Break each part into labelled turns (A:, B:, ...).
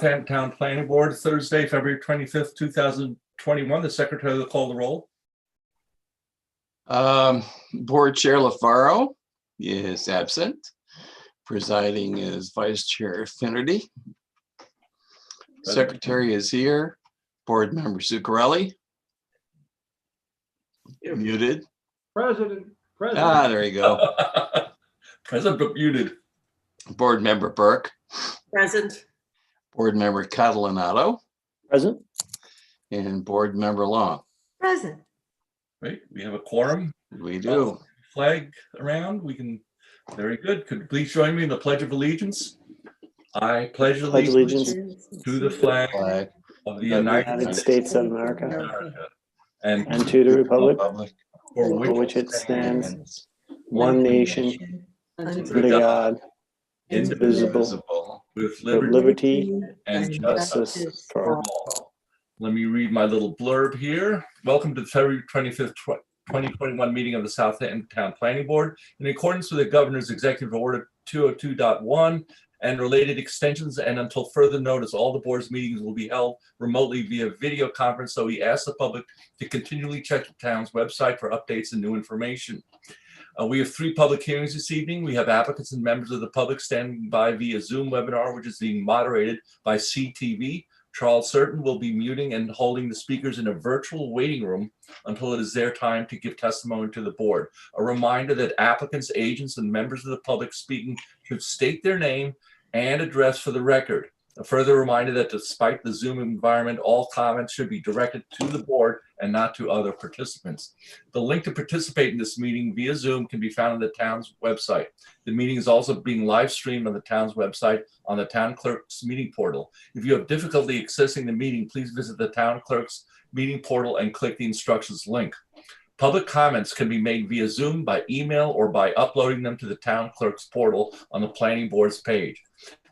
A: Town Planning Board, Thursday, February 25th, 2021. The secretary will call the roll.
B: Board Chair LaFaro is absent. Presiding is Vice Chair Finnerty. Secretary is here. Board Member Zuccarelli.
C: Here.
B: Muted.
C: President.
B: Ah, there you go.
A: Present but muted.
B: Board Member Burke.
D: Present.
B: Board Member Catalanato.
E: Present.
B: And Board Member Long.
D: Present.
A: Right, we have a quorum.
B: We do.
A: Flag around. We can. Very good. Could you please join me in the Pledge of Allegiance? I pledge allegiance to the flag of the United
E: States of America
A: and
E: and to the republic
A: for
E: for which it stands, one nation, under God, indivisible,
A: with
E: with liberty
A: and
E: and
A: justice
E: justice
A: for
E: for all.
A: all. Let me read my little blurb here. Welcome to the February 25th, 2021 meeting of the Southampton Town Planning Board. In accordance with the Governor's Executive Order 202.1 and related extensions, and until further notice, all the board's meetings will be held remotely via video conference, so we ask the public to continually check the town's website for updates and new information. We have 3 public hearings this evening. We have applicants and members of the public standing by via Zoom webinar, which is being moderated by CTV. Charles Certain will be muting and holding the speakers in a virtual waiting room until it is their time to give testimony to the board. A reminder that applicants, agents, and members of the public speaking should state their name and address for the record. A further reminder that despite the Zoom environment, all comments should be directed to the board and not to other participants. The link to participate in this meeting via Zoom can be found on the town's website. The meeting is also being live streamed on the town's website on the town clerk's meeting portal. If you have difficulty accessing the meeting, please visit the town clerk's meeting portal and click the instructions link. Public comments can be made via Zoom, by email, or by uploading them to the town clerk's portal on the planning board's page.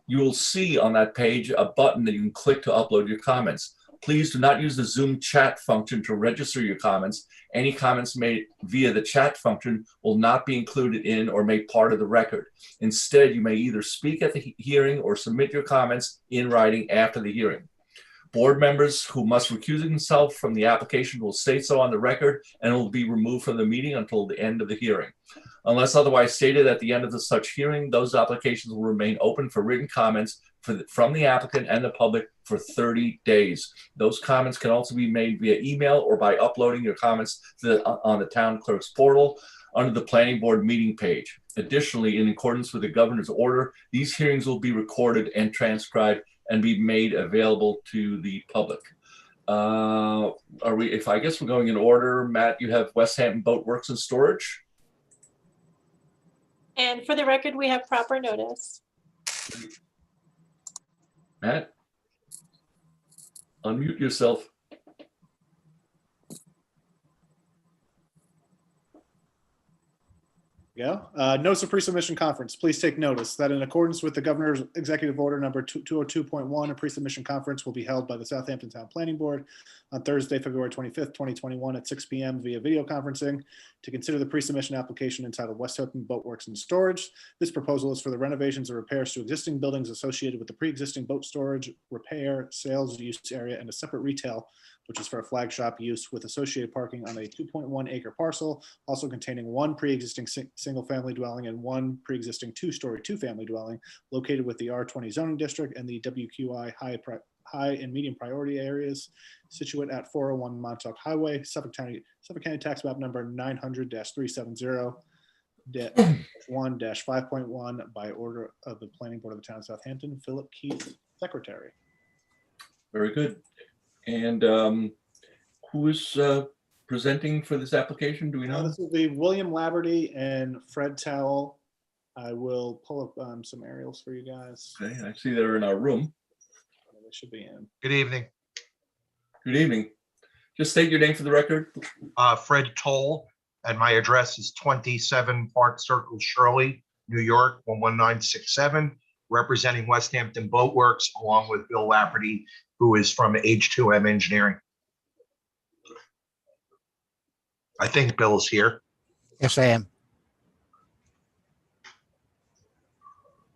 A: You will see on that page a button that you can click to upload your comments. Please do not use the Zoom chat function to register your comments. Any comments made via the chat function will not be included in or made part of the record. Instead, you may either speak at the hearing or submit your comments in writing after the hearing. Board members who must recuse themselves from the application will state so on the record and will be removed from the meeting until the end of the hearing. Unless otherwise stated at the end of such hearing, those applications will remain open for written comments from the applicant and the public for 30 days. Those comments can also be made via email or by uploading your comments on the town clerk's portal under the planning board meeting page. Additionally, in accordance with the governor's order, these hearings will be recorded and transcribed and be made available to the public. I guess we're going in order. Matt, you have West Hampton Boat Works and Storage.
F: And for the record, we have proper notice.
A: Matt, unmute yourself.
G: Notice of pre-submission conference. Please take notice that in accordance with the Governor's Executive Order number 202.1, a pre-submission conference will be held by the Southampton Town Planning Board on Thursday, February 25th, 2021 at 6 p.m. via video conferencing to consider the pre-submission application entitled West Hampton Boat Works and Storage. This proposal is for the renovations or repairs to existing buildings associated with the pre-existing boat storage, repair, sales use area, and a separate retail, which is for a flag shop use with associated parking on a 2.1 acre parcel, also containing 1 pre-existing single family dwelling and 1 pre-existing 2-story 2-family dwelling located with the R20 zoning district and the WQI high and medium priority areas situate at 401 Montauk Highway, Suffolk County tax map number 900-370-1-5.1 by order of the Planning Board of the Town of Southampton. Philip Keith, Secretary.
A: Very good. And who is presenting for this application? Do we know?
G: This will be William Laverty and Fred Towell. I will pull up some aerials for you guys.
A: Okay, I see they're in our room.
G: They should be in.
H: Good evening.
A: Good evening. Just state your name for the record.
H: Fred Toll, and my address is 27 Park Circle, Shirley, New York, 11967, representing West Hampton Boat Works, along with Bill Lafferty, who is from H2M Engineering. I think Bill is here.
I: Yes, I am.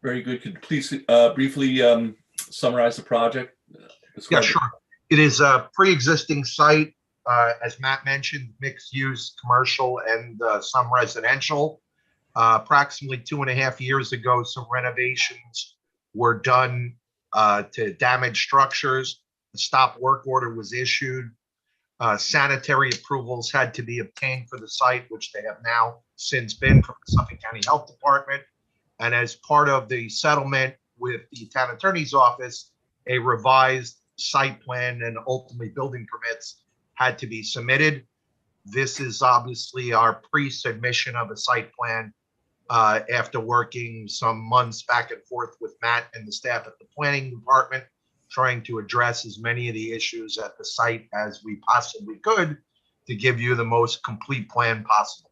A: Very good. Could you please briefly summarize the project?
H: Yeah,
A: Describe it.
H: sure. It is a pre-existing site, as Matt mentioned, mixed use, commercial and some residential. Approximately 2.5 years ago, some renovations were done to damaged structures. A stop work order was issued. Sanitary approvals had to be obtained for the site, which they have now since been from the Suffolk County Health Department. And as part of the settlement with the town attorney's office, a revised site plan and ultimately building permits had to be submitted. This is obviously our pre-submission of a site plan after working some months back and forth with Matt and the staff at the planning department, trying to address as many of the issues at the site as we possibly could to give you the most complete plan possible.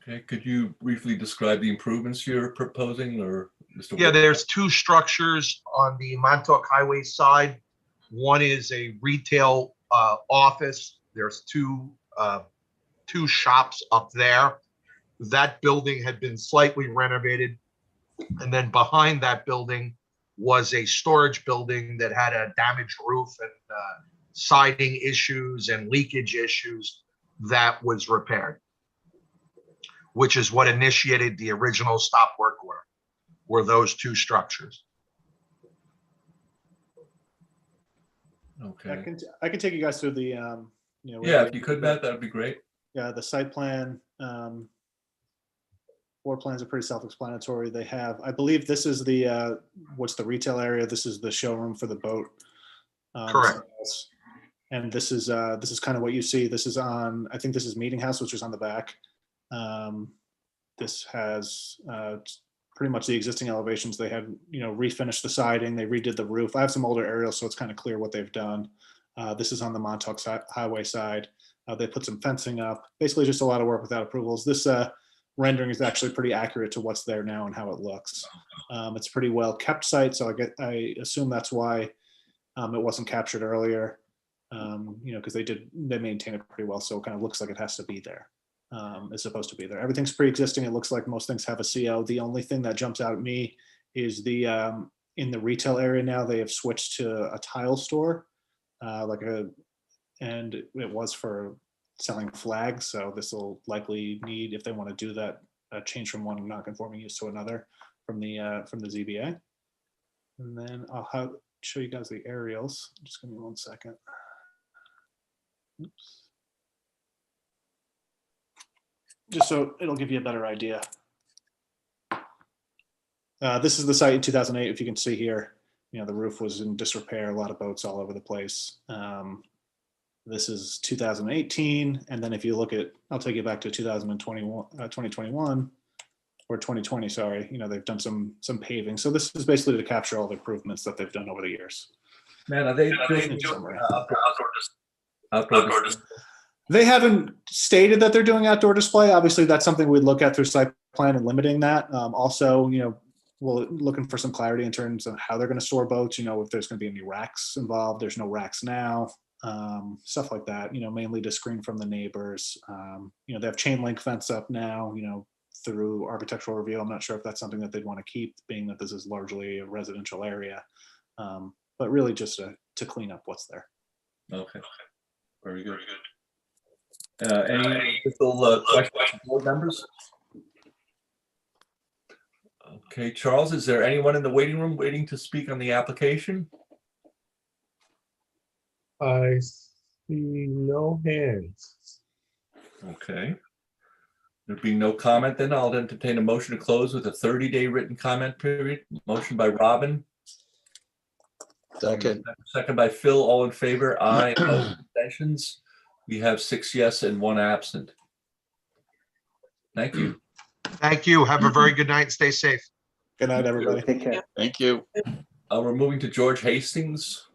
A: Okay, could you briefly describe the improvements you're proposing, or Mr.
H: Yeah,
A: Wood?
H: there's two structures on the Montauk Highway side. One is a retail office. There's two shops up there. That building had been slightly renovated. And then behind that building was a storage building that had a damaged roof and siding issues and leakage issues that was repaired, which is what initiated the original stop work order, were those two structures.
A: Okay,
G: I can take you guys through the,
A: yeah, if you could, Matt, that would be great.
G: Yeah, the site plan, floor plans are pretty self-explanatory. They have, I believe this is the, what's the retail area? This is the showroom for the boat.
H: Correct.
G: And this is kind of what you see. This is on, I think this is Meeting House, which is on the back. This has pretty much the existing elevations. They had, refinished the siding. They redid the roof. I have some older aerials, so it's kind of clear what they've done. This is on the Montauk Highway side. They put some fencing up. Basically, just a lot of work without approvals. This rendering is actually pretty accurate to what's there now and how it looks. It's a pretty well kept site, so I assume that's why it wasn't captured earlier. Because they maintain it pretty well, so it kind of looks like it has to be there. Is supposed to be there. Everything's pre-existing. It looks like most things have a CO. The only thing that jumps out at me is the in the retail area now they have switched to a tile store, and it was for selling flags. So this will likely need, if they want to do that, a change from one non-conforming use to another from the ZBA. And then I'll show you guys the aerials. Just give me 1 second. Oops. Just so it'll give you a better idea. This is the site in 2008. If you can see here, the roof was in disrepair, a lot of boats all over the place. This is 2018. And then if you look at, I'll take you back to 2021 or 2020, sorry, they've done some paving. So this is basically to capture all the improvements that they've done over the years.
A: Man, are they doing outdoor display?
G: They haven't stated that they're doing outdoor display. Obviously, that's something we'd look at through site plan and limiting that. Also, we're looking for some clarity in terms of how they're going to store boats. If there's going to be any racks involved. There's no racks now. Stuff like that. Mainly to screen from the neighbors. They have chain link fence up now. Through architectural review. I'm not sure if that's something that they'd want to keep, being that this is largely a residential area. But really just to clean up what's there.
A: Okay, very good. Any additional questions from board members? Okay, Charles, is there anyone in the waiting room waiting to speak on the application?
C: I see no hands.
A: Okay. There being no comment, then I'll entertain a motion to close with a 30-day written comment period. Motion by Robin.
B: Second.
A: Second by Phil. All in favor? Aye. Opposed? Abstentions? We have 6 yes and 1 absent. Thank you.
H: Thank you. Have a very good night. Stay safe.
G: Good night, everybody.
E: Take care.
B: Thank you.
A: We're moving to George Hastings.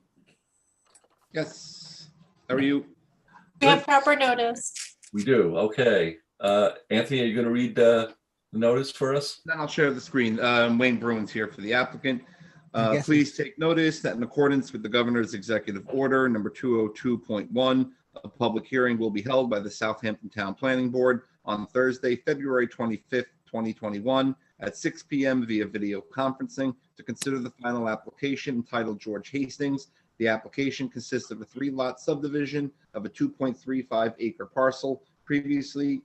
I: Yes. How are you?
F: We have proper notice.
A: We do. Okay. Anthony, are you going to read the notice for us?
I: Then I'll share the screen. Wayne Bruins here for the applicant. Please take notice that in accordance with the governor's executive order number 202.1, a public hearing will be held by the Southampton Town Planning Board on Thursday, February 25th, 2021 at 6 p.m. via video conferencing to consider the final application entitled George Hastings. The application consists of a 3-lot subdivision of a 2.35 acre parcel previously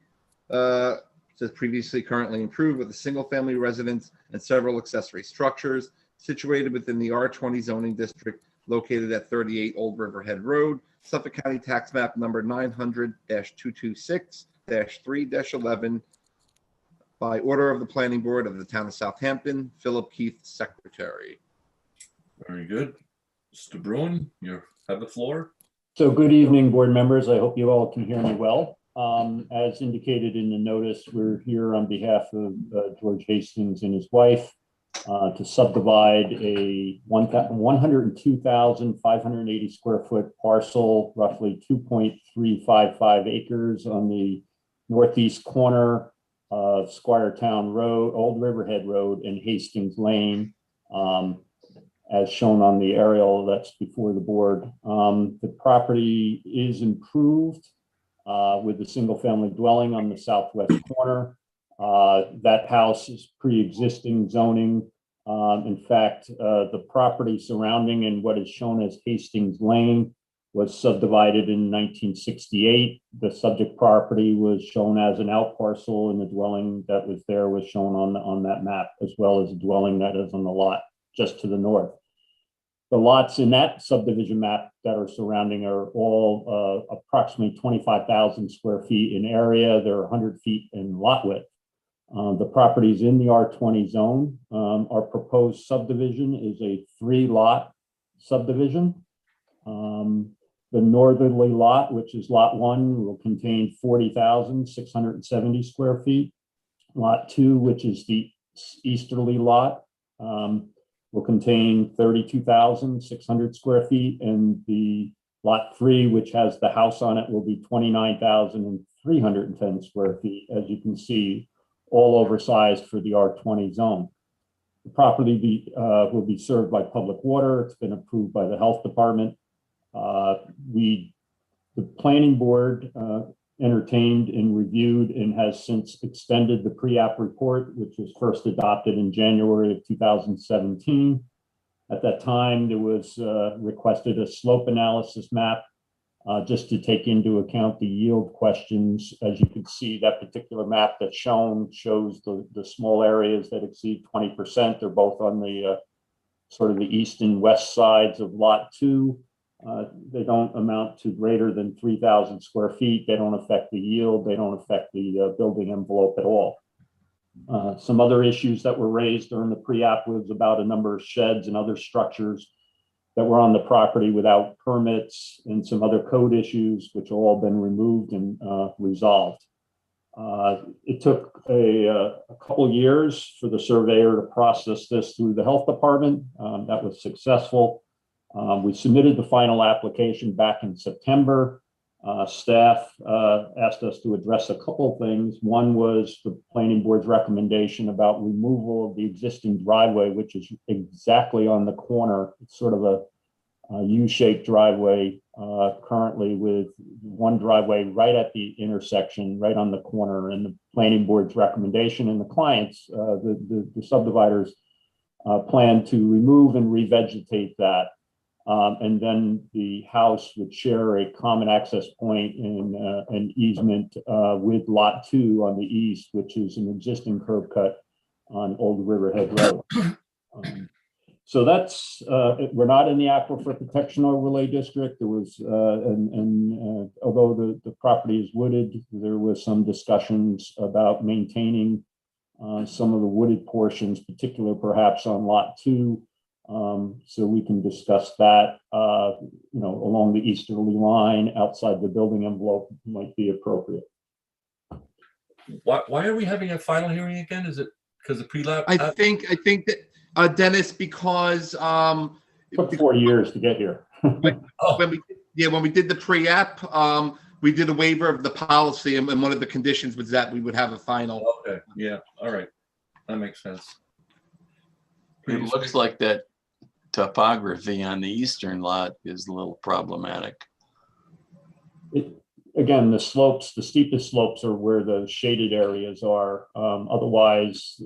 I: currently improved with a single-family residence and several accessory structures situated within the R20 zoning district located at 38 Old Riverhead Road, Suffolk County Tax Map number 900-226-3-11 by order of the Planning Board of the Town of Southampton, Philip Keith, Secretary.
A: Very good. Mr. Bruin, you have the floor.
J: So good evening, board members. I hope you all can hear me well. As indicated in the notice, we're here on behalf of George Hastings and his wife to subdivide a 102,580 square foot parcel, roughly 2.355 acres on the northeast corner of Squiretown Road, Old Riverhead Road, and Hastings Lane, as shown on the aerial that's before the board. The property is improved with a single-family dwelling on the southwest corner. That house is pre-existing zoning. In fact, the property surrounding and what is shown as Hastings Lane was subdivided in 1968. The subject property was shown as an out parcel, and the dwelling that was there was shown on that map, as well as a dwelling that is on the lot just to the north. The lots in that subdivision map that are surrounding are all approximately 25,000 square feet in area. They're 100 feet in lot width. The properties in the R20 zone. Our proposed subdivision is a 3-lot subdivision. The northerly lot, which is lot 1, will contain 40,670 square feet. Lot 2, which is the easterly lot, will contain 32,600 square feet, and the lot 3, which has the house on it, will be 29,310 square feet. As you can see, all oversized for the R20 zone. The property will be served by public water. It's been approved by the health department. The planning board entertained and reviewed and has since extended the pre-app report, which was first adopted in January of 2017. At that time, there was requested a slope analysis map just to take into account the yield questions. As you can see, that particular map that's shown shows the small areas that exceed 20%. They're both on the sort of the east and west sides of lot 2. They don't amount to greater than 3,000 square feet. They don't affect the yield. They don't affect the building envelope at all. Some other issues that were raised during the pre-app was about a number of sheds and other structures that were on the property without permits, and some other code issues, which have all been removed and resolved. It took a couple years for the surveyor to process this through the health department. That was successful. We submitted the final application back in September. Staff asked us to address a couple of things. One was the planning board's recommendation about removal of the existing driveway, which is exactly on the corner. It's sort of a U-shaped driveway currently, with one driveway right at the intersection, right on the corner. And the planning board's recommendation and the clients, the subdividers, plan to remove and revegetate that. And then the house would share a common access point and an easement with lot 2 on the east, which is an existing curb cut on Old Riverhead Road. So that's, we're not in the Aquifer Protection Overlay District. There was, although the property is wooded, there was some discussions about maintaining some of the wooded portions, particular perhaps on lot 2. So we can discuss that, along the easterly line outside the building envelope might be appropriate.
A: Why are we having a final hearing again? Is it because of pre-lap?
I: I think that Dennis, because
J: It took 4 years to get here.
I: when we did the pre-app, we did a waiver of the policy, and one of the conditions was that we would have a final.
A: Okay, yeah, all right, that makes sense.
B: It looks like that topography on the eastern lot is a little problematic.
J: Again, again, the slopes, the steepest slopes are where the shaded areas are. Otherwise,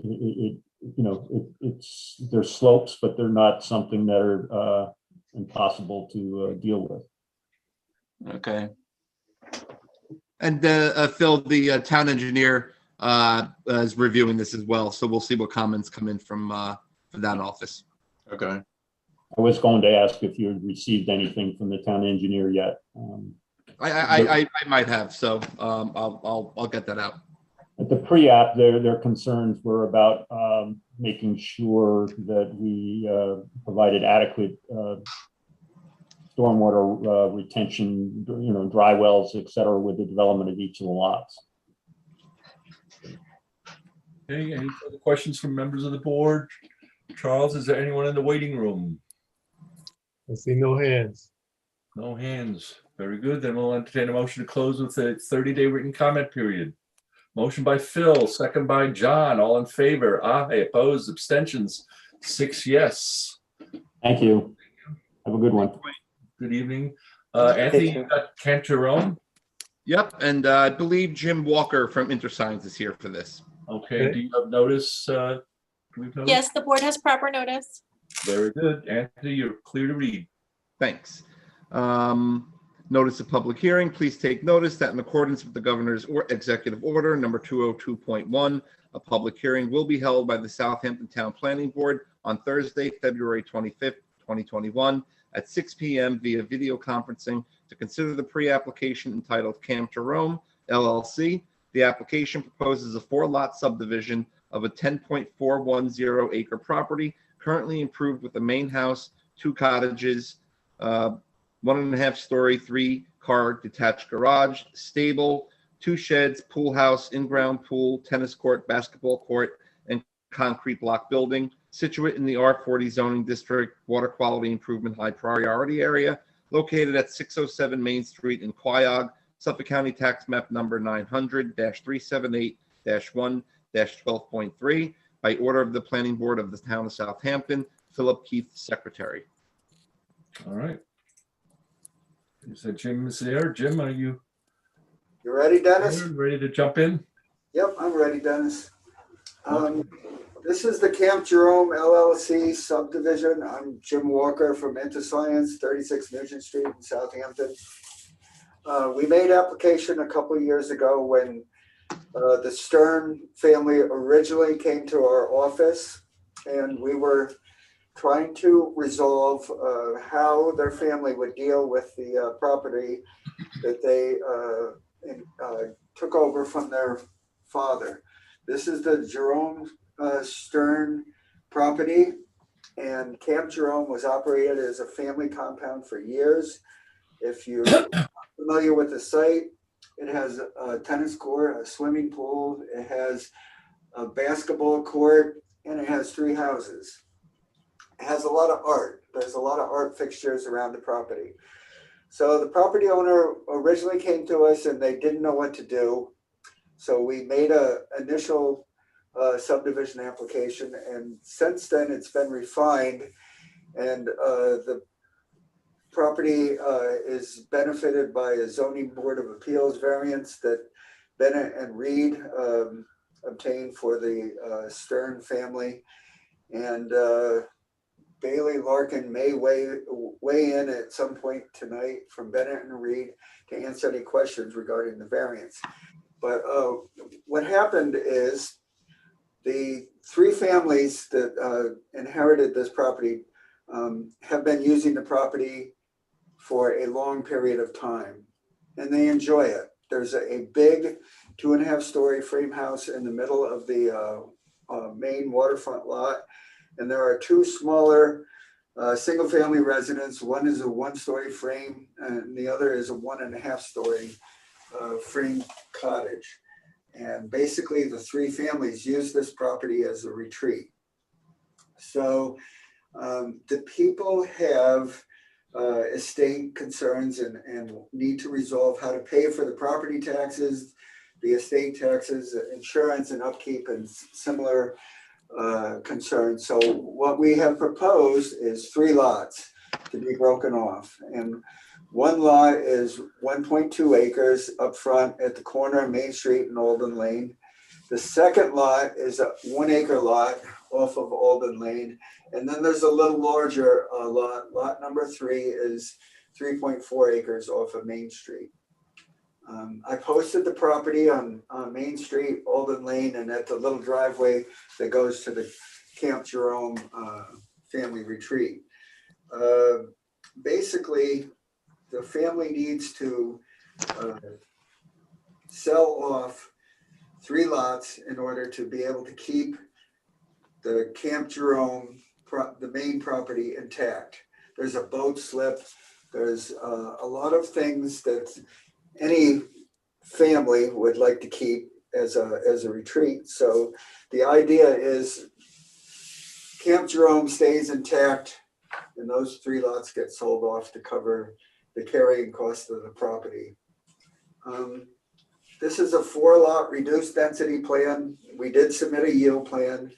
J: there's slopes, but they're not something that are impossible to deal with.
B: Okay.
I: And Phil, the town engineer is reviewing this as well, so we'll see what comments come in from that office.
B: Okay.
J: I was going to ask if you had received anything from the town engineer yet.
I: I might have, so I'll get that out.
J: At the pre-app, their concerns were about making sure that we provided adequate stormwater retention, dry wells, et cetera, with the development of each of the lots.
A: Okay, any further questions from members of the board? Charles, is there anyone in the waiting room?
C: I see no hands.
A: No hands. Very good. Then we'll entertain a motion to close with a 30-day written comment period. Motion by Phil, second by John. All in favor? Aye. Opposed? Abstentions? 6 yes.
J: Thank you. Have a good one.
A: Good evening. Anthony, you got Jerome?
I: Yep, and I believe Jim Walker from InterScience is here for this.
A: Okay. Do you have notice?
F: Yes, the board has proper notice.
A: Very good. Anthony, you're clear to read.
I: Thanks. Notice of public hearing. Please take notice that in accordance with the governor's executive order number 202.1, a public hearing will be held by the Southampton Town Planning Board on Thursday, February 25th, 2021 at 6 p.m. via video conferencing to consider the pre-application entitled Camp Jerome, LLC. The application proposes a 4-lot subdivision of a 10.410 acre property currently improved with a main house, 2 cottages, 1.5-story, 3-car detached garage, stable, 2 sheds, pool house, in-ground pool, tennis court, basketball court, and concrete block building, situate in the R40 zoning district, water quality improvement high priority area, located at 607 Main Street in Quiog, Suffolk County Tax Map number 900-378-1-12.3, by order of the Planning Board of the Town of Southampton, Philip Keith, Secretary.
A: All right. You said Jim is there. Jim, are you
K: ready, Dennis?
A: ready to jump in?
K: Yep, I'm ready, Dennis. This is the Camp Jerome LLC subdivision. I'm Jim Walker from InterScience, 36 Nugent Street in Southampton. We made application a couple of years ago when the Stern family originally came to our office, and we were trying to resolve how their family would deal with the property that they took over from their father. This is the Jerome Stern property, and Camp Jerome was operated as a family compound for years. If you're familiar with the site, it has a tennis court, a swimming pool, it has a basketball court, and it has 3 houses. It has a lot of art. There's a lot of art fixtures around the property. So the property owner originally came to us and they didn't know what to do. So we made an initial subdivision application, and since then it's been refined, and the property is benefited by a zoning board of appeals variance that Bennett and Reed obtained for the Stern family, and Bailey Larkin may weigh in at some point tonight from Bennett and Reed to answer any questions regarding the variance. But what happened is the 3 families that inherited this property have been using the property for a long period of time, and they enjoy it. There's a big 2.5-story frame house in the middle of the main waterfront lot, and there are 2 smaller single-family residents. One is a 1-story frame, and the other is a 1.5-story frame cottage. And basically, the 3 families use this property as a retreat. So the people have estate concerns and need to resolve how to pay for the property taxes, the estate taxes, insurance and upkeep, and similar concerns. So what we have proposed is 3 lots to be broken off. And One lot is 1.2 acres up front at the corner of Main Street and Alden Lane. The second lot is a 1 acre lot off of Alden Lane. And then there's a little larger lot. Lot number 3 is 3.4 acres off of Main Street. I posted the property on Main Street, Alden Lane, and at the little driveway that goes to the Camp Jerome family retreat. Basically, the family needs to sell off 3 lots in order to be able to keep the Camp Jerome, the main property intact. There's a boat slip. There's a lot of things that any family would like to keep as a retreat. So the idea is Camp Jerome stays intact and those 3 lots get sold off to cover the carrying cost of the property. This is a 4-lot reduced density plan. We did submit a yield plan.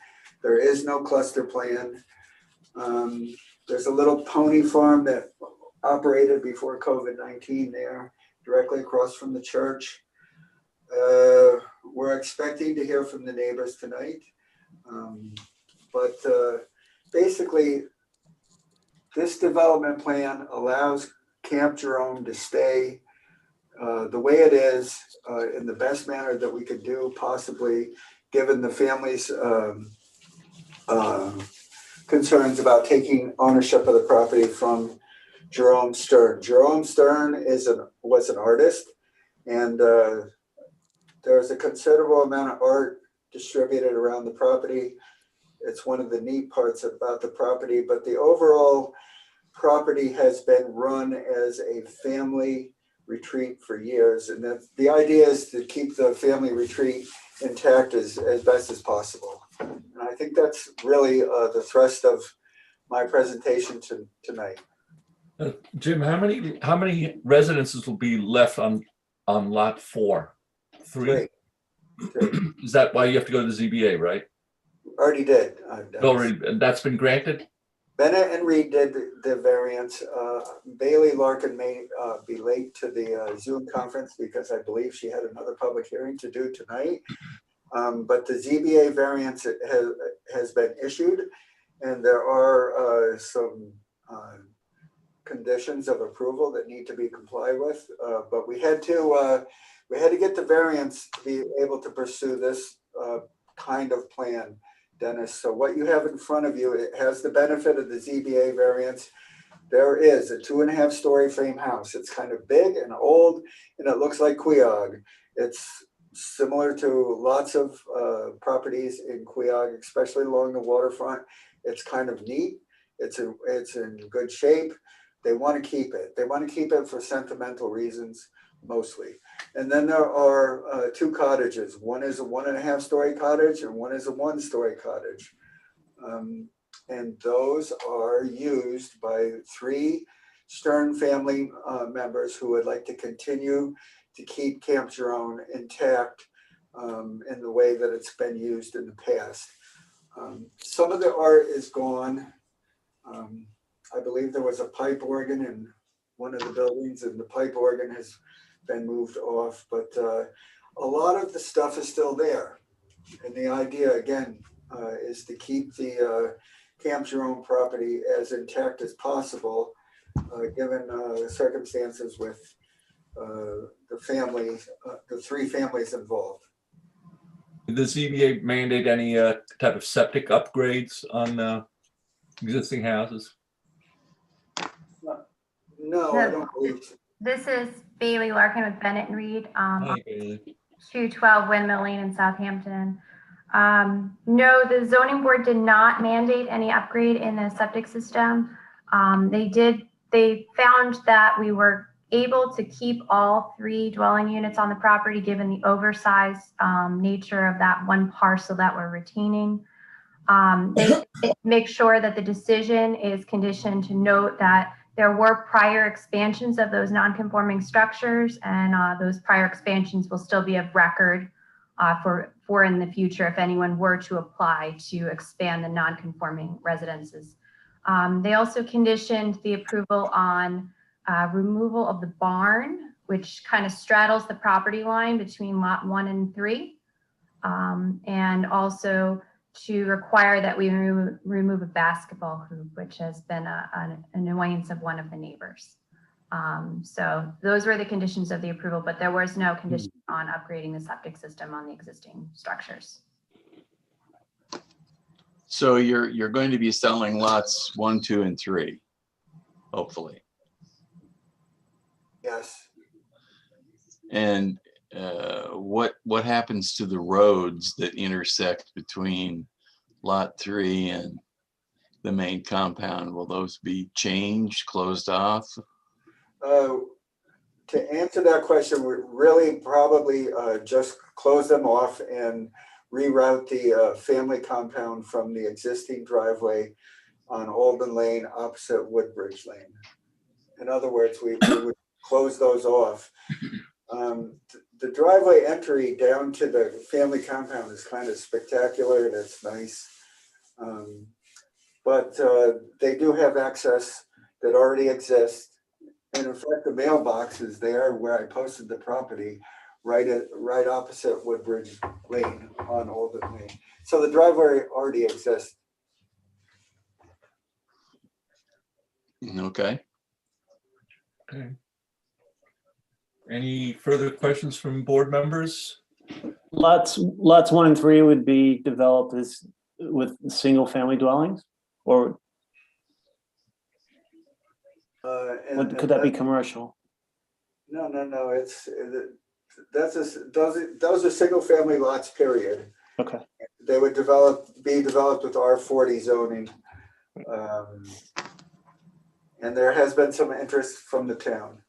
K: There is no cluster plan. There's a little pony farm that operated before COVID-19 there, directly across from the church. We're expecting to hear from the neighbors tonight. But basically, this development plan allows Camp Jerome to stay the way it is in the best manner that we could do possibly, given the family's concerns about taking ownership of the property from Jerome Stern. Jerome Stern was an artist, and there's a considerable amount of art distributed around the property. It's one of the neat parts about the property, but the overall property has been run as a family retreat for years. And the idea is to keep the family retreat intact as best as possible. And I think that's really the thrust of my presentation tonight.
A: Jim, how many residences will be left on lot 4? 3? Is that why you have to go to the ZBA, right?
K: Already did.
A: And that's been granted?
K: Bennett and Reed did the variance. Bailey Larkin may be late to the Zoom conference because I believe she had another public hearing to do tonight. But the ZBA variance has been issued, and there are some conditions of approval that need to be complied with. But we had to get the variance to be able to pursue this kind of plan, Dennis. So what you have in front of you, it has the benefit of the ZBA variance. There is a 2.5-story frame house. It's kind of big and old, and it looks like Queog. It's similar to lots of properties in Queog, especially along the waterfront. It's kind of neat. It's in good shape. They want to keep it. They want to keep it for sentimental reasons, mostly. And then there are 2 cottages. One is a 1.5-story cottage and one is a 1-story cottage. And those are used by 3 Stern family members who would like to continue to keep Camp Jerome intact in the way that it's been used in the past. Some of the art is gone. I believe there was a pipe organ in one of the buildings, and the pipe organ has been moved off, but a lot of the stuff is still there. And the idea, again, is to keep the Camp Jerome property as intact as possible, given the circumstances with the family, the 3 families involved.
A: Did the ZBA mandate any type of septic upgrades on existing houses?
K: No, I don't believe so.
L: This is Bailey Larkin with Bennett and Reed,
A: Hi, Bailey.
L: 212 Windmill Lane in Southampton. No, the zoning board did not mandate any upgrade in the septic system. They found that we were able to keep all 3 dwelling units on the property given the oversized nature of that one parcel that we're retaining. They make sure that the decision is conditioned to note that there were prior expansions of those non-conforming structures, and those prior expansions will still be of record for in the future if anyone were to apply to expand the non-conforming residences. They also conditioned the approval on removal of the barn, which kind of straddles the property line between lot 1 and 3. And also to require that we remove a basketball hoop, which has been an annoyance of one of the neighbors. So those were the conditions of the approval, but there was no condition on upgrading the septic system on the existing structures.
B: So you're going to be selling lots 1, 2, and 3, hopefully.
K: Yes.
B: And what happens to the roads that intersect between lot 3 and the main compound? Will those be changed, closed off?
K: To answer that question, we really probably just close them off and reroute the family compound from the existing driveway on Alden Lane opposite Woodbridge Lane. In other words, we would close those off. The driveway entry down to the family compound is kind of spectacular and it's nice. But they do have access that already exists. And in fact, the mailbox is there where I posted the property, right opposite Woodbridge Lane on Alden Lane. So the driveway already exists.
B: Okay.
A: Okay. Any further questions from board members?
E: Lots 1 and 3 would be developed as with single family dwellings, or could that be commercial?
K: No. Those are single family lots, period.
E: Okay.
K: They would be developed with R40 zoning. And there has been some interest from the town.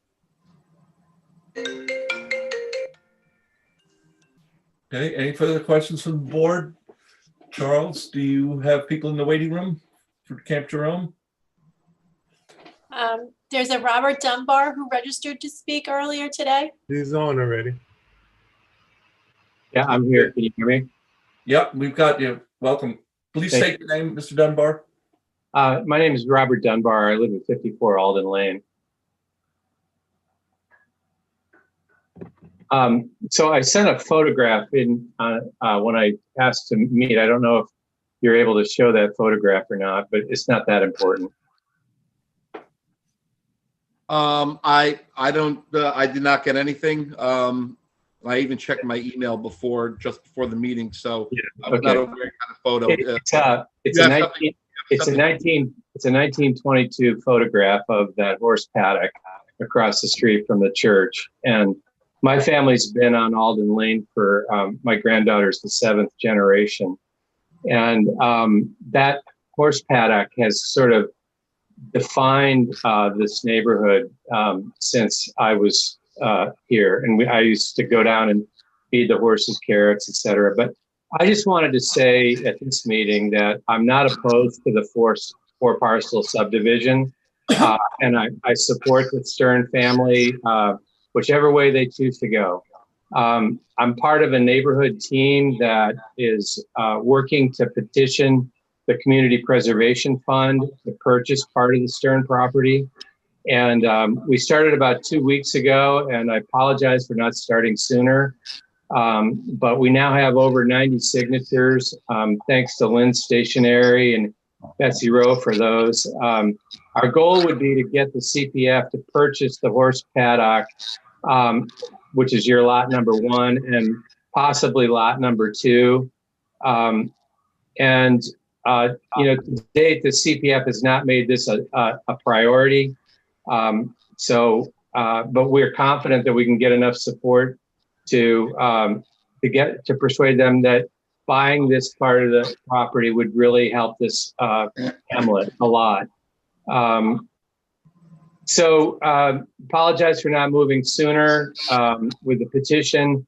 A: Okay, any further questions from the board? Charles, do you have people in the waiting room for Camp Jerome?
F: There's a Robert Dunbar who registered to speak earlier today.
C: He's on already.
M: Yeah, I'm here. Can you hear me?
A: Yep, we've got you. Welcome. Please state your name, Mr. Dunbar.
M: My name is Robert Dunbar. I live at 54 Alden Lane. So I sent a photograph in when I asked to meet. I don't know if you're able to show that photograph or not, but it's not that important.
I: I did not get anything. I even checked my email just before the meeting, so
M: Yeah,
I: I was not aware what kind of photo.
M: It's a 1922 photograph of that horse paddock across the street from the church. And my family's been on Alden Lane for, my granddaughter's the 7th generation. And that horse paddock has sort of defined this neighborhood since I was here. And I used to go down and feed the horses carrots, etc. But I just wanted to say at this meeting that I'm not opposed to the four parcel subdivision. And I support the Stern family, whichever way they choose to go. I'm part of a neighborhood team that is working to petition the Community Preservation Fund to purchase part of the Stern property. And we started about 2 weeks ago, and I apologize for not starting sooner. But we now have over 90 signatures, thanks to Lynn Stationery and Betsy Rowe for those. Our goal would be to get the CPF to purchase the horse paddock, which is your lot number 1 and possibly lot number 2. To date, the CPF has not made this a priority. But we're confident that we can get enough support to persuade them that buying this part of the property would really help this hamlet a lot. Apologize for not moving sooner with the petition,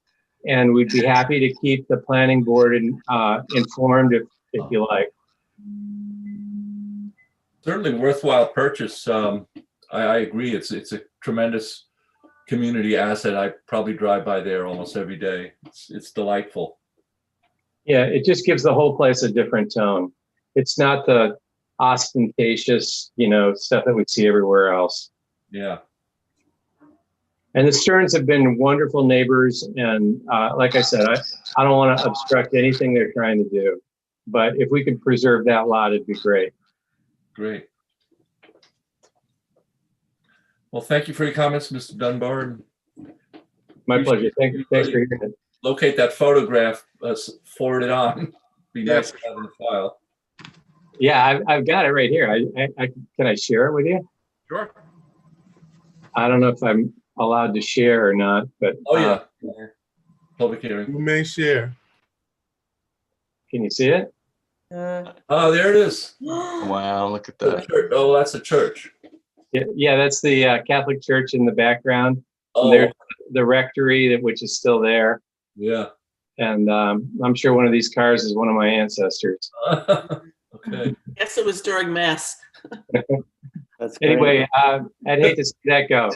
M: and we'd be happy to keep the planning board informed if you like.
A: Certainly worthwhile purchase. I agree. It's a tremendous community asset. I probably drive by there almost every day. It's delightful.
M: Yeah, it just gives the whole place a different tone. It's not the ostentatious, stuff that we see everywhere else.
A: Yeah.
M: And the Stearns have been wonderful neighbors. And like I said, I don't want to obstruct anything they're trying to do. But if we could preserve that lot, it'd be great.
A: Great. Well, thank you for your comments, Mr. Dunbar.
M: My pleasure. Thanks for hearing it.
A: Locate that photograph, forward it on. Be nice to have in the file.
M: Yeah, I've got it right here. Can I share it with you?
A: Sure.
M: I don't know if I'm allowed to share or not, but
A: oh yeah, public hearing.
C: You may share.
M: Can you see it?
A: Oh, there it is.
B: Wow, look at that.
A: Oh, that's a church.
M: Yeah, that's the Catholic church in the background.
A: Oh,
M: there's the rectory, which is still there.
A: Yeah.
M: And I'm sure one of these cars is one of my ancestors.
A: Okay.
D: Yes, it was during mass.
E: That's great.
M: Anyway, I'd hate to see that go.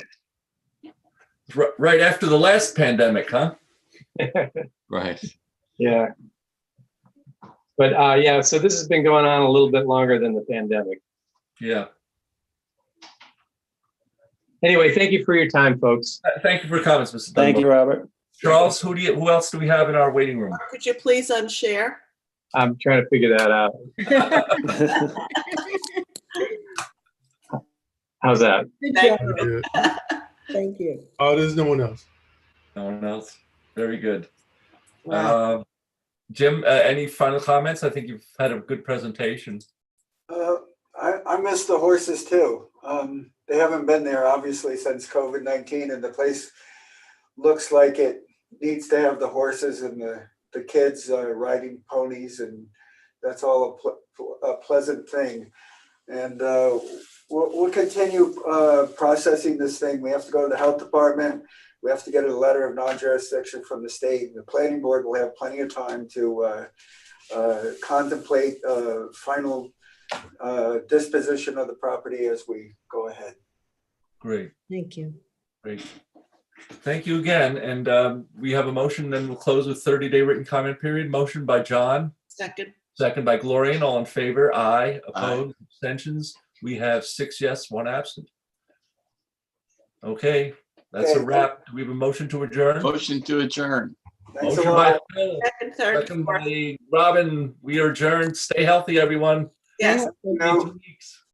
A: Right after the last pandemic, huh?
B: Right.
M: Yeah. But yeah, so this has been going on a little bit longer than the pandemic.
A: Yeah.
M: Anyway, thank you for your time, folks.
A: Thank you for your comments, Mr.
E: Thank you, Robert.
A: Charles, who else do we have in our waiting room?
D: Could you please unshare?
M: I'm trying to figure that out. How's that?
D: Thank you.
C: Thank you. Oh, there's no one else.
A: No one else. Very good.
D: Wow.
A: Jim, any final comments? I think you've had a good presentation.
K: I miss the horses too. They haven't been there obviously since COVID-19, and the place looks like it needs to have the horses and the kids riding ponies, and that's all a pleasant thing. And we'll continue processing this thing. We have to go to the health department. We have to get a letter of non-jurisdiction from the state. The planning board will have plenty of time to contemplate final disposition of the property as we go ahead.
A: Great.
D: Thank you.
A: Great. Thank you again. And we have a motion, then we'll close with 30-day written comment period. Motion by John.
D: Second.
A: Second by Gloria. All in favor? Aye. Opposed? Abstentions? We have 6 yes, 1 absent. Okay, that's a wrap. Do we have a motion to adjourn?
B: Motion to adjourn.
K: Thanks a
A: Motion by
K: lot.
A: Phil,
D: Second, third,
A: second
D: fourth.
A: by Robin. We are adjourned. Stay healthy, everyone.
D: Yes.
A: See you in 2 weeks.